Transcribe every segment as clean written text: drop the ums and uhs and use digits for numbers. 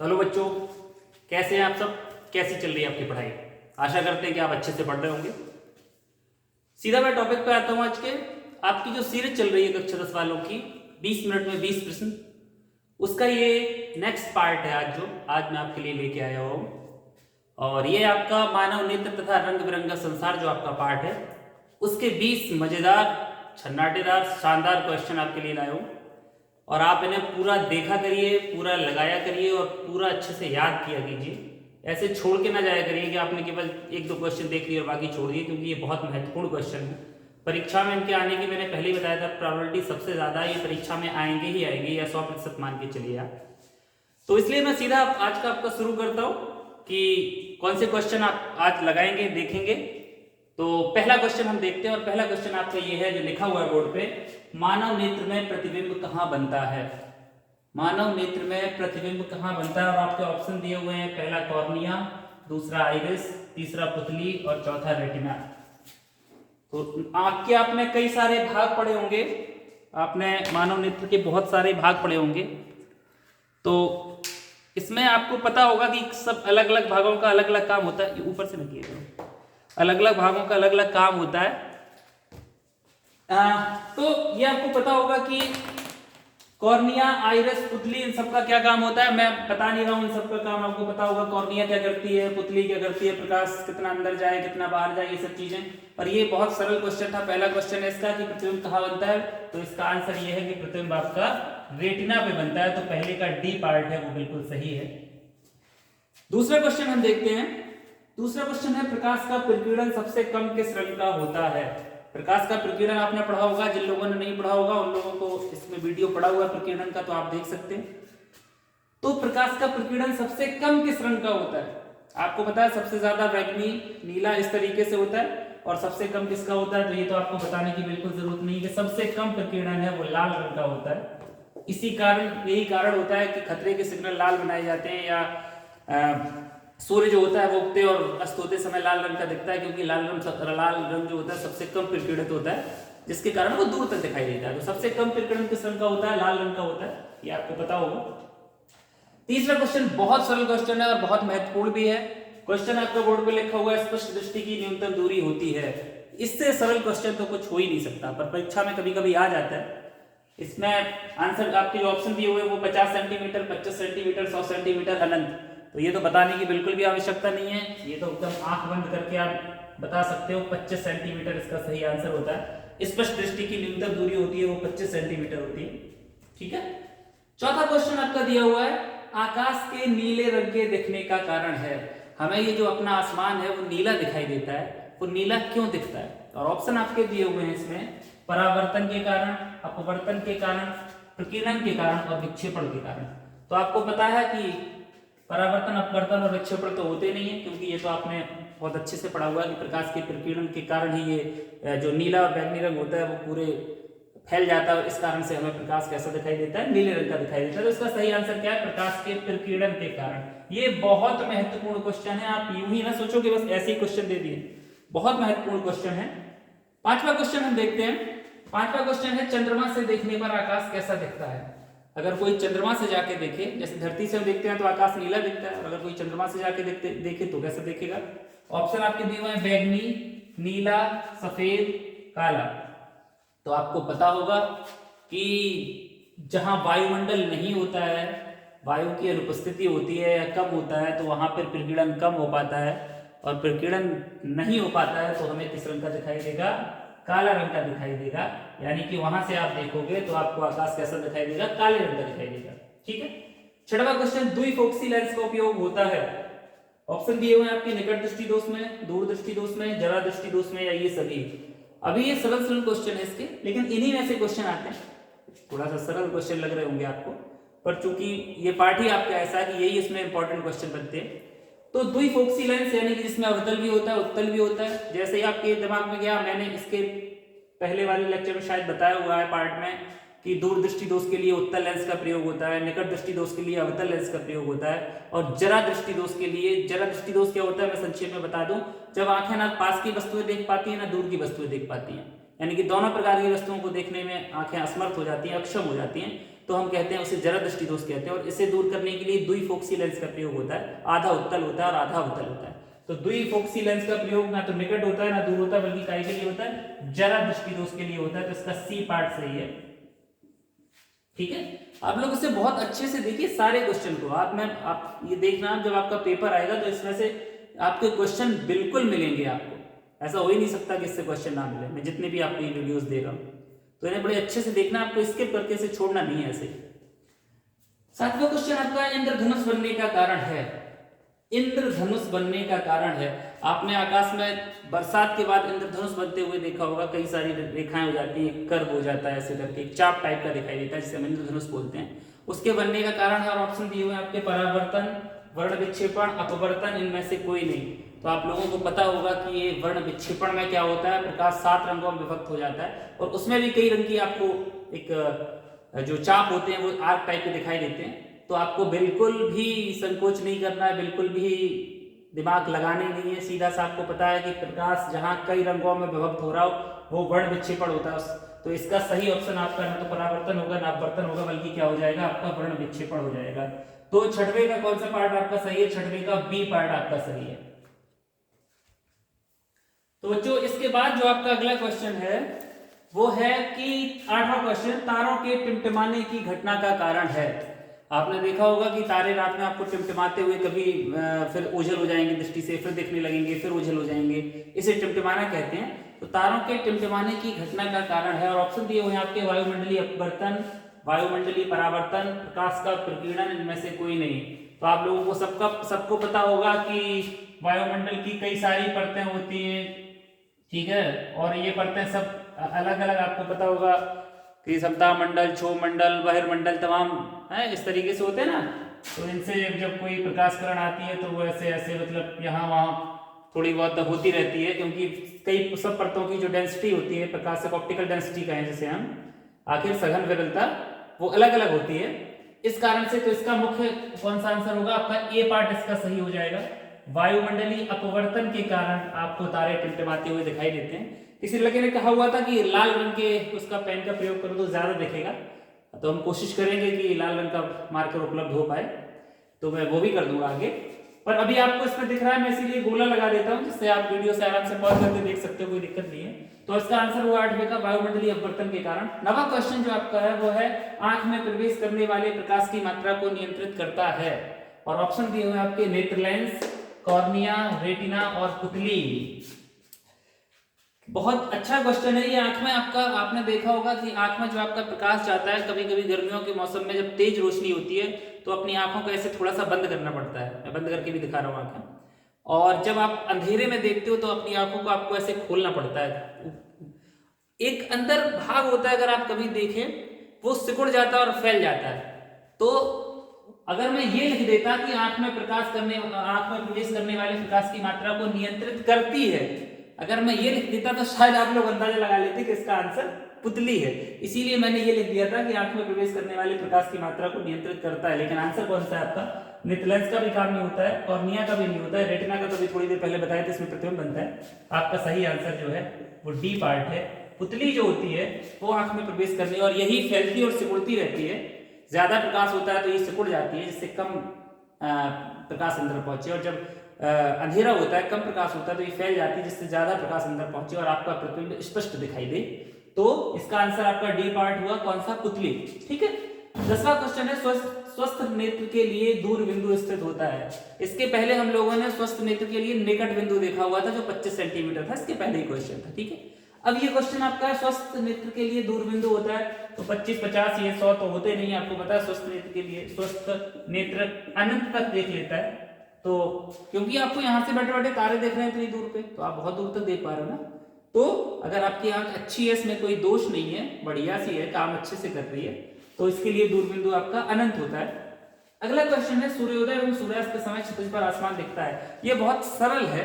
Hello बच्चों, कैसे हैं आप सब? कैसी चल रही है आपकी पढ़ाई? आशा करते हैं कि आप अच्छे से पढ़ रहे होंगे। सीधा मैं टॉपिक पे आता हूं। आज के आपकी जो सीरीज चल रही है कक्षा 10 वालों की 20 मिनट में 20 प्रश्न, उसका ये नेक्स्ट पार्ट है। आज मैं आपके लिए लेके आया हूं और ये आपका मानव नेत्र तथा रंग बिरंगा संसार जो आपका पार्ट है, उसके 20 मजेदार, छन्नाटेदार, शानदार क्वेश्चन आपके लिए लाया हूं और आप इन्हें पूरा देखा करिए, पूरा लगाया करिए और पूरा अच्छे से याद किया कीजिए। ऐसे छोड़ के ना जाया करिए कि आपने केवल एक दो क्वेश्चन देख लिए और बाकी छोड़ दिए, क्योंकि ये बहुत महत्वपूर्ण क्वेश्चन है। परीक्षा में इनके आने की मैंने पहले ही बताया था, प्रोबेबिलिटी सबसे ज़्यादा ये परीक्षा में आएंगे ही आएंगे, या 100% मान के चलिए आप। तो इसलिए मैं सीधा आज का आपका शुरू करता हूँ कि कौन से क्वेश्चन आप आज लगाएंगे, देखेंगे। तो पहला क्वेश्चन हम देखते हैं और पहला क्वेश्चन आपका ये है जो लिखा हुआ है बोर्ड पे, मानव नेत्र में प्रतिबिंब कहाँ बनता है? मानव नेत्र में प्रतिबिंब कहाँ बनता है? और आपके ऑप्शन दिए हुए हैं, पहला कॉर्निया, दूसरा आइरिस, तीसरा पुतली और चौथा रेटिना। तो आँख के आपने कई सारे भाग पढ़े होंगे, आपने मानव नेत्र के बहुत सारे भाग पढ़े होंगे। तो इसमें आपको पता होगा कि सब अलग अलग भागों का अलग अलग काम होता है। ऊपर से नहीं किया, अलग अलग भागों का अलग अलग काम होता है। तो ये आपको पता होगा कि कॉर्निया, आइरिस, पुतली, इन सब का क्या काम होता है। मैं बता नहीं रहा हूं, इन सब का काम आपको पता होगा। कॉर्निया क्या करती है, पुतली क्या करती है, प्रकाश कितना अंदर जाए कितना बाहर जाए, ये सब चीजें। और ये बहुत सरल क्वेश्चन था। पहला क्वेश्चन है इसका कि प्रतिबिंब कहाँ बनता है, तो इसका आंसर ये है कि प्रतिबिंब आपका रेटिना पे बनता है। तो पहले का डी पार्ट है वो बिल्कुल सही है। दूसरा क्वेश्चन हम देखते हैं। दूसरा क्वेश्चन है, प्रकाश का प्रकीर्णन सबसे कम किस रंग का होता है? प्रकाश का प्रकीर्णन आपने पढ़ा होगा, जिन लोगों ने नहीं पढ़ा होगा उन लोगों को इसमें वीडियो पड़ा हुआ है प्रकीर्णन का, तो आप देख सकते हैं। तो प्रकाश का प्रकीर्णन सबसे कम किस रंग का होता है? आपको पता है सबसे ज्यादा बैगनी, नीला, इस तरीके से होता है, और सबसे कम किसका होता है? तो ये तो आपको बताने की बिल्कुल जरूरत नहीं है कि सबसे कम प्रकीर्णन है वो लाल रंग का होता है। इसी कारण, यही कारण होता है कि खतरे के सिग्नल लाल बनाए जाते हैं, या सूर्य जो होता है वो उगते और अस्त होते समय लाल रंग का दिखता है, क्योंकि लाल रंग जो होता है सबसे कम प्रकीर्णित होता है, जिसके कारण वो दूर तक दिखाई देता है। तो सबसे कम प्रकीर्णन किस रंग का होता है? लाल रंग का होता है, ये आपको पता होगा। तीसरा क्वेश्चन बहुत सरल क्वेश्चन है और बहुत महत्वपूर्ण भी है। क्वेश्चन आपका बोर्ड पे लिखा हुआ है, स्पष्ट दृष्टि की न्यूनतम दूरी होती है। इससे सरल क्वेश्चन तो कुछ हो ही नहीं सकता, पर परीक्षा में कभी कभी आ जाता है। इसमें आंसर आपके जो ऑप्शन दिए हुए वो 50 सेंटीमीटर, 25 सेंटीमीटर, 100 सेंटीमीटर, अनंत। तो ये तो बताने की बिल्कुल भी आवश्यकता नहीं है, ये तो एकदम आंख बंद करके आप बता सकते हो 25 सेंटीमीटर इसका सही आंसर होता है। स्पष्ट दृष्टि की न्यूनतम दूरी होती है वो 25 सेंटीमीटर होती है। ठीक है। चौथा क्वेश्चन आपका दिया हुआ है, आकाश के नीले रंग के दिखने का कारण है। हमें ये जो अपना आसमान है वो नीला दिखाई देता है, वो नीला क्यों दिखता है? और ऑप्शन आपके दिए हुए हैं इसमें, परावर्तन के कारण, अपवर्तन के कारण, प्रकीर्णन के कारण और विक्षेपण के कारण। तो आपको पता है कि परावर्तन, अपवर्तन और विक्षेपण तो होते नहीं है, क्योंकि ये तो आपने बहुत अच्छे से पढ़ा हुआ है कि प्रकाश के प्रकीर्णन के कारण ही ये जो नीला और बैंगनी रंग होता है वो पूरे फैल जाता है, इस कारण से हमें प्रकाश कैसा दिखाई देता है? नीले रंग का दिखाई देता है। तो इसका सही आंसर क्या है? प्रकाश के प्रकीर्णन के कारण। ये बहुत महत्वपूर्ण क्वेश्चन है, आप यूं ही ना सोचो कि बस ऐसे ही क्वेश्चन दे दिए, बहुत महत्वपूर्ण क्वेश्चन है। पांचवा क्वेश्चन हम देखते हैं। पांचवा क्वेश्चन है, चंद्रमा से देखने पर आकाश कैसा दिखता है? अगर कोई चंद्रमा से जाके देखे, जैसे धरती से हम देखते हैं तो आकाश नीला दिखता है, और अगर कोई चंद्रमा से जाके देखे तो कैसा देखेगा? ऑप्शन आपके दिए हुए हैं, बैगनी, नीला, सफेद, काला। तो आपको पता होगा कि जहां वायुमंडल नहीं होता है, वायु की अनुपस्थिति होती है या कम होता है, तो वहां पर प्रकीर्णन कम हो पाता है, और प्रकीर्णन नहीं हो पाता है तो हमें किस रंग का दिखाई देगा? काला रंग का दिखाई देगा। यानी कि वहां से आप देखोगे तो आपको आकाश कैसा दिखाई देगा? काले रंग का दिखाई देगा। ठीक है। छठवां क्वेश्चन, द्विफोक्सी लेंस का उपयोग होता है। ऑप्शन दिए हुए हैं आपके, निकट दृष्टि दोष में, दूर दृष्टि दोष में, जरा दृष्टि दोष में, या ये सभी। अभी ये सरल सरल क्वेश्चन है इसके, लेकिन इन्हीं में से क्वेश्चन आते हैं। थोड़ा सा सरल क्वेश्चन लग रहे होंगे आपको, पर चूंकि ये पार्ट ही आपका ऐसा है कि यही इसमें इंपॉर्टेंट क्वेश्चन बनते हैं। तो द्विफोक्सी लेंस यानी कि जिसमें अवतल भी होता है उत्तल भी होता है। जैसे ही आपके दिमाग में गया, मैंने इसके पहले वाले लेक्चर में शायद बताया हुआ है पार्ट में कि दूर दृष्टि दोष के लिए उत्तल लेंस का प्रयोग होता है, निकट दृष्टि दोष के लिए अवतल लेंस का प्रयोग होता है, और जरा दृष्टि दोष के लिए, जरा दृष्टि दोष क्या होता है मैं संक्षेप में बता दूं, जब आंखें ना पास की वस्तुएं देख पाती है ना दूर की वस्तुएं देख पाती हैं, यानी कि दोनों प्रकार की वस्तुओं को देखने में आंखें असमर्थ हो जाती हैं, अक्षम हो जाती हैं, तो हम कहते हैं उसे जरा दृष्टि दोष कहते हैं। और इसे दूर करने के लिए द्विफोक्सी लेंस का प्रयोग होता है, आधा उत्तल होता है और आधा अवतल होता है। तो द्विफोक्सी लेंस का प्रयोग ना तो निकट होता है ना दूर होता है, बल्कि काय के लिए होता है, जरा दृष्टि दोष के लिए होता है। तो इसका सी पार्ट सही है। ठीक है, आप लोग इसे बहुत अच्छे से देखिए सारे क्वेश्चन को। आप ये देखना जब आपका पेपर आएगा तो इसमें से आपके क्वेश्चन बिल्कुल मिलेंगे आपको, ऐसा हो ही नहीं सकता कि इससे क्वेश्चन ना मिले। मैं जितने भी आपको ये वीडियोस दे रहा हूं तो इन्हें बड़े अच्छे से देखना, आपको स्किप करके इसे छोड़ना नहीं है ऐसे। सातवां क्वेश्चन आपका इंद्रधनुष बनने का कारण है। इंद्रधनुष बनने का कारण है, आपने आकाश में बरसात के बाद इंद्रधनुष बनते हुए देखा होगा, कई सारी रेखाएं हो जाती है, कर्व हो जाता है ऐसे करके, एक चाप टाइप का दिखाई देता है जिसे हम इंद्रधनुष बोलते हैं। उसके बनने का कारण है और ऑप्शन दिए हुए आपके परावर्तन, वर्ण विक्षेपण, अपवर्तन, इनमें से कोई नहीं। तो आप लोगों को पता होगा कि ये वर्ण विक्षेपण में क्या होता है, प्रकाश 7 रंगों में विभक्त हो जाता है और उसमें भी कई रंग की आपको एक जो चाप होते हैं वो आर्क टाइप के दिखाई देते हैं। तो आपको बिल्कुल भी संकोच नहीं करना है, बिल्कुल भी दिमाग लगाने नहीं है, सीधा सा आपको पता है कि प्रकाश जहां कई रंगों में विभक्त हो रहा हो वो वर्ण विक्षेपण होता है। तो इसका सही ऑप्शन आपका ना तो परावर्तन होगा ना अपवर्तन होगा, बल्कि क्या हो जाएगा, आपका वर्ण विक्षेपण हो जाएगा। तो छठवें का कौन सा पार्ट आपका सही है, छठवें का बी पार्ट आपका सही है। तो जो इसके बाद जो आपका अगला क्वेश्चन है वो है कि 8वां क्वेश्चन, तारों के टिमटिमाने की घटना का कारण है। आपने देखा होगा कि तारे रात में आपको टिमटिमाते हुए कभी फिर ओझल हो जाएंगे दृष्टि से, फिर दिखने लगेंगे, फिर ओझल हो जाएंगे, इसे टिमटिमाना कहते हैं। तो तारों के टिमटिमाने की घटना का कारण है और ऑप्शन दिए हुए हैं आपके वायुमंडलीय अपवर्तन, वायुमंडलीय परावर्तन, प्रकाश का प्रकीर्णन, इनमें से कोई नहीं। तो आप लोगों को सबको पता होगा कि वायुमंडल की कई सारी परतें होती हैं, ठीक है, और ये परतें सब अलग अलग आपको पता होगा कि सप्ताह मंडल, क्षोभ मंडल, बहिर्मंडल, तमाम है इस तरीके से होते हैं ना। तो इनसे जब कोई प्रकाश किरण आती है तो वो ऐसे ऐसे मतलब यहाँ वहाँ थोड़ी बहुत होती रहती है, क्योंकि कई सब परतों की जो डेंसिटी होती है प्रकाश से ऑप्टिकल डेंसिटी कहें जिसे हम, आखिर सघन विरलता, वो अलग अलग होती है। इस कारण से तो इसका मुख्य कौन सा आंसर होगा आपका, ए पार्ट इसका सही हो जाएगा। वायुमंडलीय अपवर्तन के कारण आपको तारे टिमटिमाते हुए दिखाई देते हैं। किसी लड़के ने कहा हुआ था कि लाल रंग के उसका पेन का प्रयोग करो तो ज्यादा दिखेगा, तो हम कोशिश करेंगे कि लाल रंग का मार्कर उपलब्ध हो पाए, तो मैं वो भी कर दूंगा आगे। पर अभी आपको इसमें दिख रहा है, मैं इसीलिए गोला लगा देता हूं जिससे आप वीडियो से आराम से पॉज करके देख सकते हो, कोई दिक्कत नहीं है। तो इसका आंसर हुआ 8वें का वायुमंडलीय अपवर्तन के कारण। 9वां क्वेश्चन जो आपका है वो है आंख में प्रवेश करने वाले प्रकाश की मात्रा को नियंत्रित करता है और ऑप्शन दिए हुए आपके नेत्र लेंस, कॉर्निया, रेटिना और पुतली। बहुत अच्छा क्वेश्चन है ये। आंख में आपका, आपने देखा होगा कि आंख में जो आपका प्रकाश जाता है, कभी कभी गर्मियों के मौसम में जब तेज रोशनी होती है तो अपनी आंखों को ऐसे थोड़ा सा बंद करना पड़ता है। मैं बंद करके भी दिखा रहा हूँ आंखें। और जब आप अंधेरे में देखते हो तो अपनी आंखों को आपको ऐसे खोलना पड़ता है। एक अंदर भाग होता है, अगर आप कभी देखें, वो सिकुड़ जाता है और फैल जाता है। तो अगर मैं ये लिख देता कि आंख में प्रवेश करने वाले प्रकाश की मात्रा को नियंत्रित करती है, अगर मैं ये लिख देता तो शायद आप लोग अंदाजा लगा लेते कि इसका आंसर पुतली है। इसीलिए मैंने ये लिख दिया था कि आंख में प्रवेश करने वाले प्रकाश की मात्रा को नियंत्रित करता है। लेकिन आंसर कौन सा है आपका, नेत्र लेंस का भी काम नहीं होता है, कॉर्निया का भी नहीं होता है, रेटिना का तो भी थोड़ी देर पहले बताया था, इसमें प्रतिबिंब बनता है। आपका सही आंसर जो है वो डी पार्ट है। पुतली जो होती है वो आंख में प्रवेश करने और यही फैलती और सिकुड़ती रहती है। ज्यादा प्रकाश होता है तो ये सिकुड़ जाती है, जिससे कम प्रकाश अंदर पहुंचे, और जब अंधेरा होता है, कम प्रकाश होता है, तो ये फैल जाती है जिससे ज्यादा प्रकाश अंदर पहुंचे और आपका प्रतिबिंब स्पष्ट दिखाई दे। तो इसका आंसर आपका डी पार्ट हुआ, कौन सा, पुतली। ठीक है। 10वां क्वेश्चन है स्वस्थ नेत्र के लिए दूर बिंदु स्थित होता है। इसके पहले हम लोगों ने स्वस्थ नेत्र के लिए निकट बिंदु देखा हुआ था जो 25 सेंटीमीटर था, इसके पहले ही क्वेश्चन था। ठीक है। अब ये क्वेश्चन आपका है स्वस्थ नेत्र के लिए दूर बिंदु होता है, तो 25, 50, ये 100 तो होते नहीं, आपको पता है। स्वस्थ नेत्र के लिए स्वस्थ नेत्र अनंत तक देख लेता है, तो क्योंकि आपको यहाँ से बैठे बैठे तारे देख रहे हैं इतनी दूर पे, तो आप बहुत दूर तक देख पा रहे हो ना। तो अगर आपकी आंख अच्छी है, इसमें कोई दोष नहीं है, बढ़िया सी है, काम अच्छे से कर रही है, तो इसके लिए दूर बिंदु आपका अनंत होता है। अगला क्वेश्चन है सूर्योदय एवं सूर्यास्त के समय क्षितिज पर आसमान दिखता है। ये बहुत सरल है,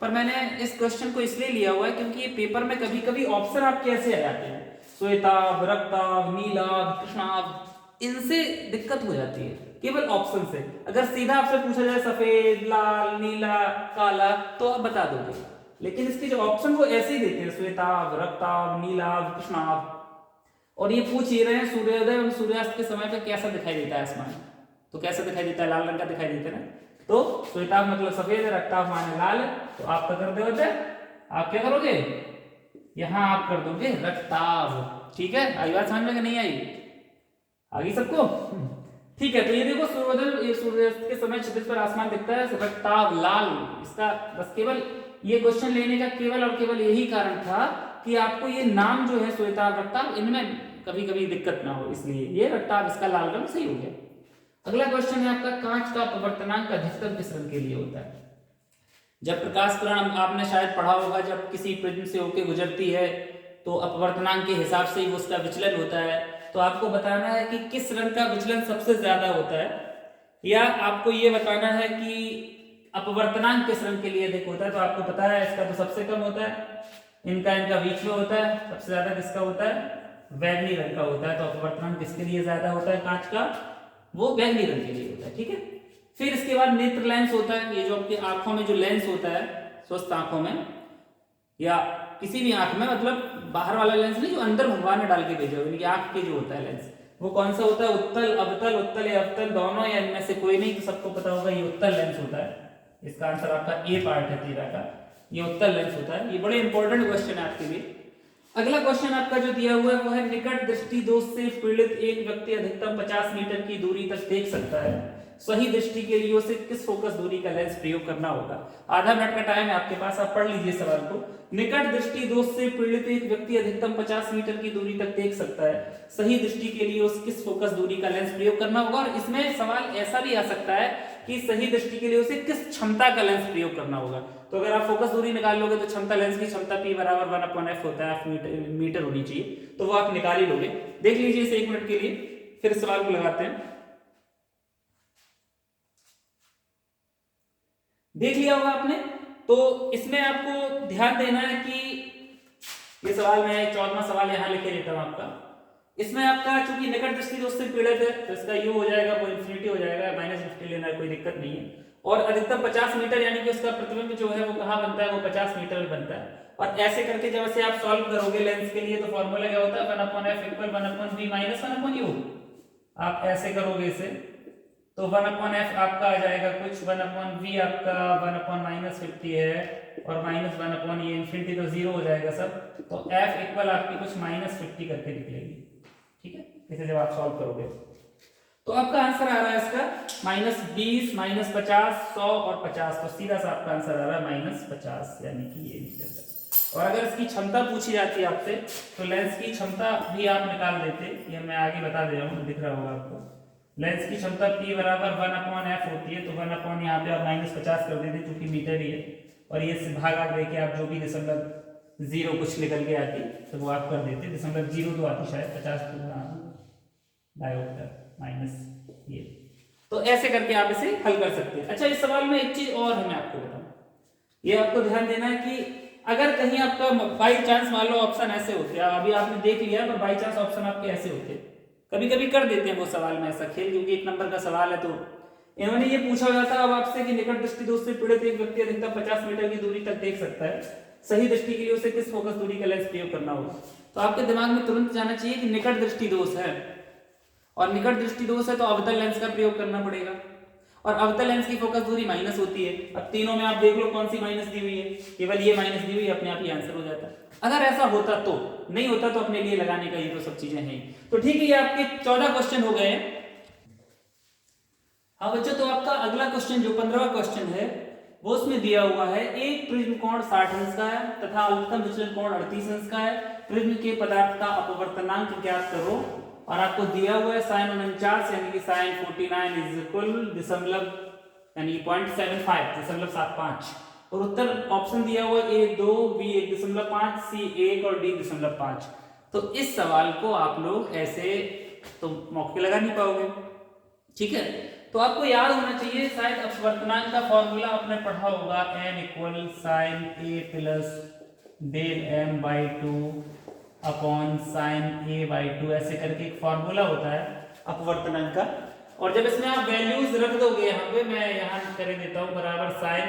पर मैंने इस क्वेश्चन को इसलिए लिया हुआ है क्योंकि ये पेपर में कभी कभी ऑप्शन आपके ऐसे आ जाते हैं, श्वेताभ, रक्ताभ, नीलाभ, कृष्णाभ, इनसे दिक्कत हो जाती है केवल ऑप्शन से। अगर सीधा आपसे पूछा जाए सफेद, लाल, नीला, काला, तो आप बता दोगे, लेकिन इसके जो ऑप्शन वो ऐसे ही देते हैं, श्वेताभ, रक्ताभ, नीलाभ, कृष्णाभ। और ये पूछ ही रहे हैं सूर्योदय और सूर्यास्त के समय पे कैसा दिखाई देता है आसमान, तो कैसा दिखाई देता है, लाल रंग का दिखाई देता है ना। तो श्वेताभ मतलब सफेद है, रक्ताभ माने लाल है, तो आप क्या कर दोगे, आप क्या करोगे, यहां आप कर दोगे रक्ताभ। ठीक है, आई बात समझ में कि नहीं आई, आ गई सबको। ठीक है, तो ये देखो सूर्योदय सूर्यास्त के समय क्षितिज पर आसमान दिखता है रक्ताभ लाल। इसका बस केवल ये क्वेश्चन लेने का केवल और केवल यही कारण था कि आपको ये नाम जो है श्वेताभ रक्ताभ इनमें कभी कभी दिक्कत ना हो, इसलिए ये रक्ताभ इसका लाल रंग सही हो गया। अगला क्वेश्चन है आपका, कांच का अपवर्तनांक अधिकतम किस रंग के लिए होता है। जब प्रकाश किरण आपने शायद पढ़ा होगा, जब किसी प्रिज्म से होकर गुजरती है तो अपवर्तनांक के हिसाब से ही उसका विचलन होता है। तो आपको बताना है कि किस रंग का विचलन सबसे ज्यादा होता है, या आपको ये बताना है कि अपवर्तनांक किस रंग के लिए अधिक होता है। तो आपको पता है इसका तो सबसे कम होता है, इनका बीच में होता है, सबसे ज्यादा किसका होता है, बैगनी रंग का होता है। तो अपवर्तनांक किसके लिए ज्यादा होता है कांच का, वो बैगनी रंग के लिए होता है। ठीक है, फिर इसके बाद नेत्र लेंस होता है, ये जो आपकी आंखों में जो लेंस होता है, स्वस्थ आंखों में या किसी भी आंख में, मतलब बाहर वाला लेंस नहीं, जो अंदर भगवान ने डाल के भेजा हो, आंख के जो होता है लेंस, वो कौन सा होता है, उत्तल अवतल, उत्तल या अवतल दोनों, या इनमें से कोई नहीं, तो सबको पता होगा ये उत्तल लेंस होता है। इसका आंसर आपका ए पार्ट है 13 का, ये उत्तल लेंस होता है। ये बड़े इंपॉर्टेंट क्वेश्चन है आपके लिए। अगला क्वेश्चन आपका जो दिया हुआ है वो है, निकट दृष्टि दोष से पीड़ित एक व्यक्ति अधिकतम 50 मीटर की दूरी तक देख सकता है, सही दृष्टि के लिए उसे किस फोकस दूरी का लेंस प्रयोग करना होगा। आधा मिनट का टाइम है आपके पास, आप पढ़ लीजिए सवाल को। निकट दृष्टि दोष से पीड़ित एक व्यक्ति अधिकतम 50 मीटर की दूरी तक देख सकता है, सही दृष्टि के लिए उसे किस फोकस दूरी का लेंस प्रयोग करना होगा। और इसमें सवाल ऐसा भी आ सकता है कि सही दृष्टि के लिए उसे किस क्षमता का लेंस प्रयोग करना होगा। तो अगर आप फोकस दूरी निकाल लोगे तो क्षमता, लेंस की क्षमता P बराबर 1/f होता है, मीटर होनी चाहिए, तो वो आप निकाल ही लोगे। देख लीजिए इसे 1 मिनट के लिए, फिर सवाल को लगाते हैं। देख लिया होगा आपने, तो इसमें आपको ध्यान देना है कि ये सवाल में 14वां सवाल यहां लिखे देता हूं आपका। इसमें आपका चूंकि निकट दृष्टि दोष से पीड़ित है तो इसका यू हो जाएगा, वो इन्फिनिटी हो जाएगा, -50 लेना है, कोई दिक्कत नहीं है। और अधिकतम 50 मीटर यानी कि उसका प्रतिबिंब जो है वो कहां बनता है, वो 50 मीटर में बनता है। और ऐसे करके जब ऐसे आप सॉल्व करोगे लेंस के लिए, तो फॉर्मूला क्या होता है, 1/f = 1/v - 1/u। आप ऐसे करोगे इसे तो 1/f आपका आ जाएगा कुछ, 1/v आपका 1/-50 है, और -1/, ये इन्फिनिटी तो 0 हो जाएगा सब, तो f इक्वल आपकी कुछ -50 करके निकलेगी। ठीक है, इसे जब आप सॉल्व करोगे तो आपका आंसर आ रहा है इसका -20, -50, 100 और 50, तो सीधा सा आपका आंसर आ रहा है -50, यानी कि ये निकल। और अगर इसकी क्षमता पूछी जाती है आपसे तो लेंस की क्षमता भी आप निकाल देते, ये मैं आगे बता दे रहा हूँ, दिख रहा होगा आपको। लेंस की क्षमता P बराबर 1/f होती है, तो 1/ यहाँ पे आप -50 कर देते क्योंकि मीटर ही है, और ये भागा देके आप जो भी 0.0 कुछ निकल के आती तो वो आप कर देते, 0.02 आती शायद, 50 माइनस ये, तो ऐसे करके आप इसे हल कर सकते हैं। अच्छा, इस सवाल में एक चीज और है, मैं आपको बताऊं, ये आपको ध्यान देना है कि अगर कहीं आपका बाई चांस मान लो ऑप्शन ऐसे होते हैं, अभी आपने देख लिया, पर बाई चांस ऑप्शन आपके ऐसे होते हैं, कभी कभी कर देते हैं वो सवाल में ऐसा खेल, क्योंकि 1 नंबर का सवाल है। तो इन्होंने ये पूछा जाता है अब आपसे कि निकट दृष्टि दोष से पीड़ित एक व्यक्ति अधिकतम 50 मीटर की दूरी तक देख सकता है, सही दृष्टि के लिए उसे किस फोकस दूरी का लेंस प्रयोग करना होगा। तो आपके दिमाग में तुरंत जाना चाहिए कि निकट दृष्टि दोष है, और निकट दृष्टि दोष है तो अवतल लेंस का प्रयोग करना पड़ेगा, और अवतल लेंस की फोकस दूरी माइनस होती है। अब तीनों में आप देख लो कौन सी माइनस दी हुई है, केवल ये माइनस दी हुई है, अपने आप ही आंसर हो जाता है। अगर ऐसा होता तो, नहीं होता तो अपने लिए लगाने का ये तो सब चीजें हैं। तो ठीक है, ये आपके 14 क्वेश्चन हो गए। हाँ बच्चों, तो आपका अगला क्वेश्चन जो 15वां क्वेश्चन है वो उसमें दिया हुआ है, एक प्रिज्म कोण 60 अंश का है तथा अधिकतम विचलन कोण 38 अंश का है, प्रिज्म के पदार्थ का अपवर्तनांक ज्ञात करो। और आपको दिया हुआ है sin 49 यानी कि sin 49 इज इक्वल दशमलव यानी 0.75 और उत्तर ऑप्शन दिया हुआ है A2, B 1.5, C 1 और D 0.5। तो इस सवाल को आप लोग ऐसे तो मौके लगा नहीं पाओगे, ठीक है। तो आपको याद होना चाहिए, शायद अपवर्तनांक का फॉर्मूला आपने पढ़ा होगा, n = sin A plus del m/2 upon sin A/2, ऐसे करके एक फॉर्मूला होता है अपवर्तनांक का। और जब इसमें आप वैल्यूज रख दोगे, यहाँ पे मैं यहाँ कर देता हूँ, बराबर sin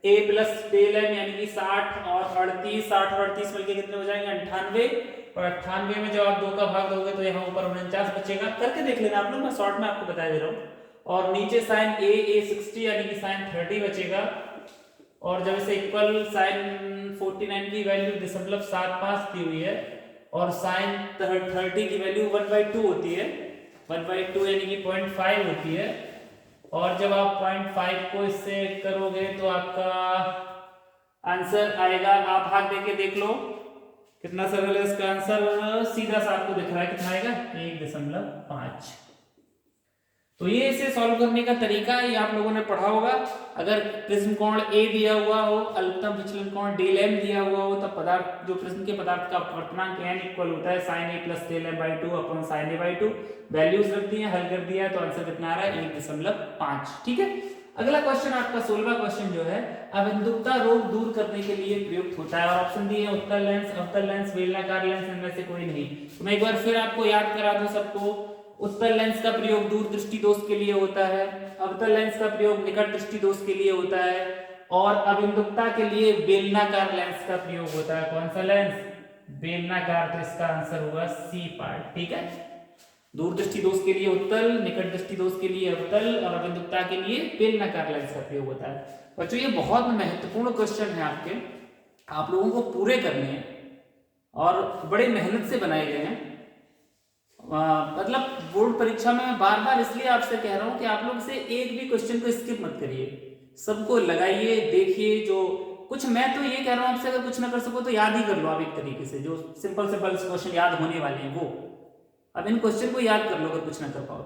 A plus del m यानी कि 60 और 38, 60 और 38 मिलके कितने हो जाएंगे 98, और 98 में जब आप 2 का भाग दोगे तो यहाँ ऊपर 49 बचेगा। करके देख लेना आप लोग, मैं शॉर्ट में आपको बता दे रहा हूँ। और नीचे साइन a 60 यानी कि साइन 30 बचेगा। और जब इसे इक्वल साइन 49 की वैल्यू 0.75 दी हुई है और साइन 30 की वैल्यू 1/2 होती है, 1/2 यानी कि 0.5 होती है। और जब आप 0.5 को इससे करोगे तो आपका आंसर आएगा, आप हाथ देके देख लो कितना सरल है इसका आंसर, सीधा सा आपको दिख रहा है, कितना आएगा 1.5। तो ये इसे सॉल्व करने का तरीका ये आप लोगों ने पढ़ा होगा। अगर प्रिज्म कोण A दिया हुआ हो, अल्पतम विचलन कोण डेल m दिया हुआ हो, तब पदार्थ जो प्रिज्म के पदार्थ का अपवर्तनांक n इक्वल होता है sin a प्लस डेल m/2 upon sin a/2। Values रख दी है, हल कर दिया है, तो आंसर कितना आ रहा है 1.5। ठीक है। अगला क्वेश्चन आपका 16वां क्वेश्चन जो है अबिंदुकता रोग दूर करने के लिए प्रयुक्त होता है। और ऑप्शन दिए हैं उत्तल लेंस, अवतल लेंस, बेलनाकार लेंस, इनमें से कोई नहीं। तो मैं एक बार फिर आपको याद करा दूं सबको। उत्तल लेंस का प्रयोग दूर दृष्टि दोष के लिए होता है, अवतल लेंस का प्रयोग निकट दृष्टि दोष के लिए होता है, और अबिंदुकता के लिए बेलनाकार लेंस का प्रयोग होता है। कौन सा लेंस? बेलनाकार। तो इसका आंसर होगा सी पार्ट। ठीक है, दूर दृष्टि दोष के लिए उत्तल, निकट दृष्टि दोष के लिए अवतल, और अबिंदुकता के लिए बेलनाकार लेंस का प्रयोग होता है। बच्चों ये बहुत महत्वपूर्ण क्वेश्चन है आपके, आप लोगों को पूरे करने हैं और बड़े मेहनत से बनाए गए हैं। मतलब बोर्ड परीक्षा में बार बार इसलिए आपसे कह रहा हूं कि आप लोग से एक भी क्वेश्चन को स्किप मत करिए, सबको लगाइए, देखिए। जो कुछ मैं तो ये कह रहा हूं आपसे, अगर कुछ ना कर सको तो याद ही कर लो आप एक तरीके से, जो सिंपल क्वेश्चन याद होने वाले हैं वो। अब इन क्वेश्चन को याद कर लो अगर कुछ ना कर पाओ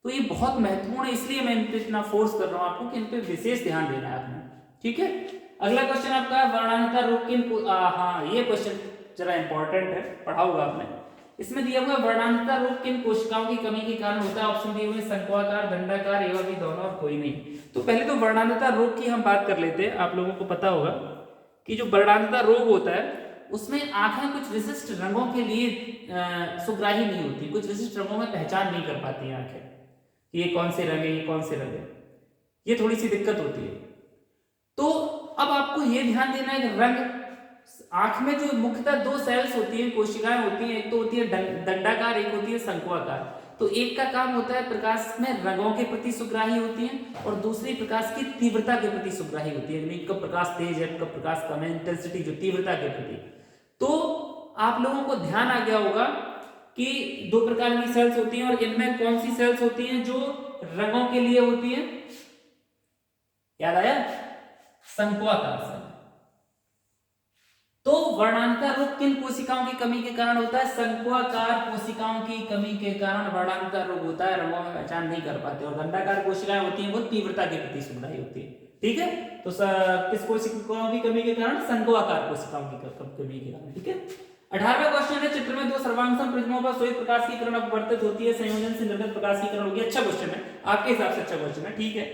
तो ये बहुत महत्वपूर्ण है, इसलिए मैं इन पे इतना फोर्स कर रहा हूं आपको कि इन पे विशेष ध्यान देना है आपने। ठीक है। अगला क्वेश्चन आपका वर्णानुता रोग किन, हाँ ये क्वेश्चन जरा इंपॉर्टेंट है, पढ़ा होगा आपने। इसमें दिया हुआ वर्णानुता रोग किन कोशिकाओं की कमी के कारण होता है। ऑप्शन दिए हुए शंक्वाकार, दंडाकार, एवं भी दोनों और कोई नहीं। तो पहले तो वर्णानुता रोग की हम बात कर लेते हैं। आप लोगों को पता होगा कि जो वर्णानुता रोग होता है उसमें आंखें कुछ विशिष्ट रंगों के लिए सुग्राही नहीं होती, कुछ विशिष्ट रंगों में पहचान नहीं कर पाती हैं आंखें कि ये कौन से रंग है, ये कौन से रंग है, ये थोड़ी सी दिक्कत होती है। तो अब आपको ये ध्यान देना है कि रंग, आंख में जो मुख्यतः 2 सेल्स होती हैं, कोशिकाएं होती हैं, एक तो होती है दंडाकार, एक होती है शंक्वाकार। तो एक का काम होता है प्रकाश में रंगों के प्रति सुग्राही होती हैं, और दूसरी प्रकाश की तीव्रता के प्रति सुग्राही होती है, कब प्रकाश तेज है, कब प्रकाश कम है, इंटेंसिटी जो तीव्रता के प्रति। तो आप लोगों को ध्यान आ गया होगा कि 2 प्रकार की सेल्स होती हैं, और इनमें कौन सी सेल्स होती हैं जो रंगों के लिए होती हैं? याद आया? शंक्वाकार सेल। तो वर्णानुता रोग किन कोशिकाओं की कमी के कारण होता है? शंक्वाकार कोशिकाओं की कमी के कारण वर्णानुता रोग होता है, रंगों में पहचान नहीं कर पाते। और दंडाकार कोशिकाएं होती हैं वो तीव्रता के प्रति सुग्राही होती है। ठीक है, तो किस कोशिकाओं की कमी के कारण? शंक्वाकार कोशिकाओं की कमी के कारण। ठीक है। 18वां क्वेश्चन है, चित्र में 2 सर्वांगसम प्रिज्मों पर श्वेत प्रकाश की किरण अपवर्तित होती है, संयोजन से निर्गत प्रकाश की किरण होगी। अच्छा क्वेश्चन है, आपके हिसाब से अच्छा क्वेश्चन है। ठीक है,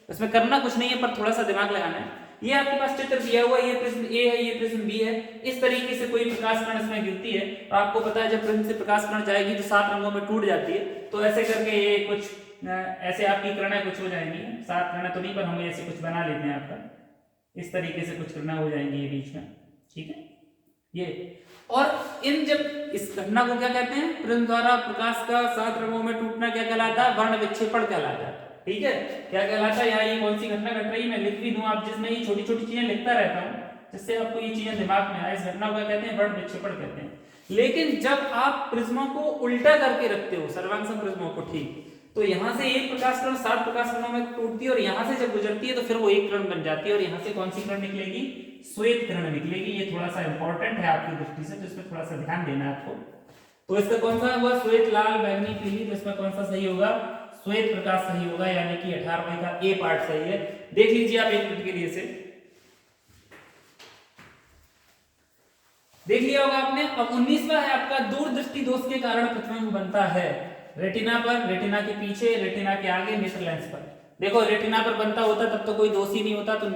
इसमें करना कुछ नहीं है, पर थोड़ा सा दिमाग लगाना है। ये आपके पास चित्र दिया हुआ, ये प्रिज्म A है, ये प्रिज्म B है। इस तरीके से कोई प्रकाश कण इसमें गिरती है, और आपको पता है जब प्रिज्म से प्रकाश कण जाएगी तो 7 रंगों में टूट जाती है। तो ऐसे करके ये कुछ ऐसे आपकी किरणें कुछ हो जाएंगी, 7 किरणें तो नहीं, पर हम ऐसे कुछ बना लेते हैं आपका, इस तरीके से कुछ किरणें हो जाएंगी ये बीच में। ठीक है, ये। और इन जब इस घटना को क्या कहते हैं? प्रिज्म द्वारा प्रकाश का 7 रंगों में टूटना क्या कहलाता है? वर्ण विक्षेपण कहलाता है। ठीक है, क्या कहलाता है? यहाँ ये कौन सी घटना घट रही है मैं लिख भी दूं आप, जिसमें ये छोटी छोटी चीजें लिखता रहता हूँ जिससे आपको ये चीजें दिमाग में आए। इस घटना को क्या कहते हैं? वर्ण विक्षेपण कहते हैं। लेकिन जब आप प्रिज्मों को उल्टा करके रखते हो, सर्वांगसम प्रिज्मों को, ठीक, तो यहाँ से एक प्रकाश किरण 7 प्रकाश किरणों में टूटती है, और यहाँ से जब गुजरती है तो फिर वो एक किरण बन जाती है, और यहाँ से कौन सी किरण निकलेगी? श्वेत किरण निकलेगी। ये थोड़ा सा इंपॉर्टेंट है आपकी दृष्टि से, तो इसमें थोड़ा सा ध्यान देना है आपको। तो इसका कौन सा हुआ? श्वेत, लाल, बैंगनी, पीली। तो इसमें कौन सा सही होगा? श्वेत प्रकाश सही होगा, यानी कि 18वें का ए पार्ट सही है। देख लीजिए आप 1 मिनट के लिए से देख लिया होगा आपने। अब 19वां है आपका, दूरदृष्टि दोष के कारण प्रतिबिंब बनता है। रेटिना पर, रेटिना के पीछे, रेटिना के आगे, नेत्र लेंस पर। देखो रेटिना पर बनता होता तब तो कोई दोष ही नहीं होता, तो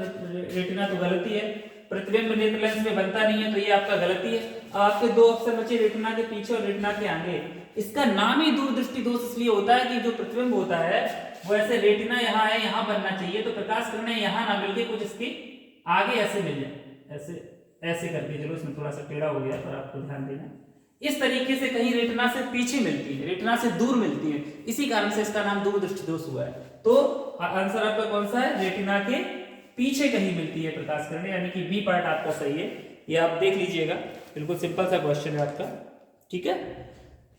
रेटिना तो गलती है। प्रतिबिंब नेत्र लेंस में बनता नहीं है, तो ये आपका गलती है। अब आपके 2 ऑप्शन बचे, रेटिना के पीछे और रेटिना के आगे। इसका नाम ही दूरदृष्टि दोष इसलिए होता है कि जो प्रतिबिंब होता है वो ऐसे, रेटिना यहाँ है, यहाँ बनना चाहिए, तो प्रकाश किरणें यहाँ ना मिलके कुछ इसके आगे ऐसे मिल जाए, ऐसे ऐसे करके। चलो इसमें थोड़ा सा टेढ़ा हो गया, पर आपको ध्यान देना। इस तरीके से कहीं रेटिना से पीछे मिलती है, रेटिना से दूर मिलती है, इसी कारण से इसका नाम दूरदृष्टि दोष हुआ है। तो आंसर आपका कौन सा है? रेटिना के पीछे कहीं मिलती है प्रकाश किरण, यानी कि बी पार्ट आपका सही है। ये आप देख लीजिएगा, बिल्कुल सिंपल सा क्वेश्चन है आपका, ठीक है।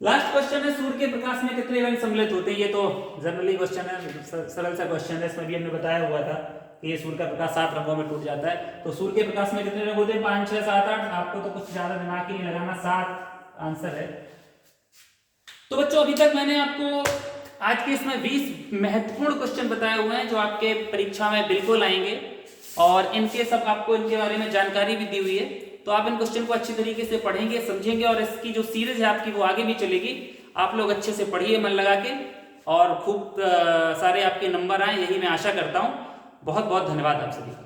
लास्ट क्वेश्चन है, सूर्य के प्रकाश में कितने रंग सम्मिलित होते हैं? ये तो जनरली क्वेश्चन है, सरल सा क्वेश्चन है। इसमें भी हमने बताया हुआ था कि ये सूर्य का प्रकाश 7 रंगों में टूट जाता है। तो सूर्य के प्रकाश में कितने रंग होते हैं? 5, 6, 7, 8। आपको तो कुछ ज्यादा दिमाग ही नहीं लगाना, 7 आंसर है। तो बच्चों अभी तक मैंने आपको आज के इसमें 20 महत्वपूर्ण क्वेश्चन बताए हुए हैं जो आपके परीक्षा में बिल्कुल आएंगे, और इनके सब आपको इनके बारे में जानकारी भी दी हुई है। तो आप इन क्वेश्चन को अच्छी तरीके से पढ़ेंगे, समझेंगे, और इसकी जो सीरीज है आपकी वो आगे भी चलेगी। आप लोग अच्छे से पढ़िए मन लगा के, और खूब सारे आपके नंबर आए, यही मैं आशा करता हूँ। बहुत बहुत धन्यवाद आप सभी का।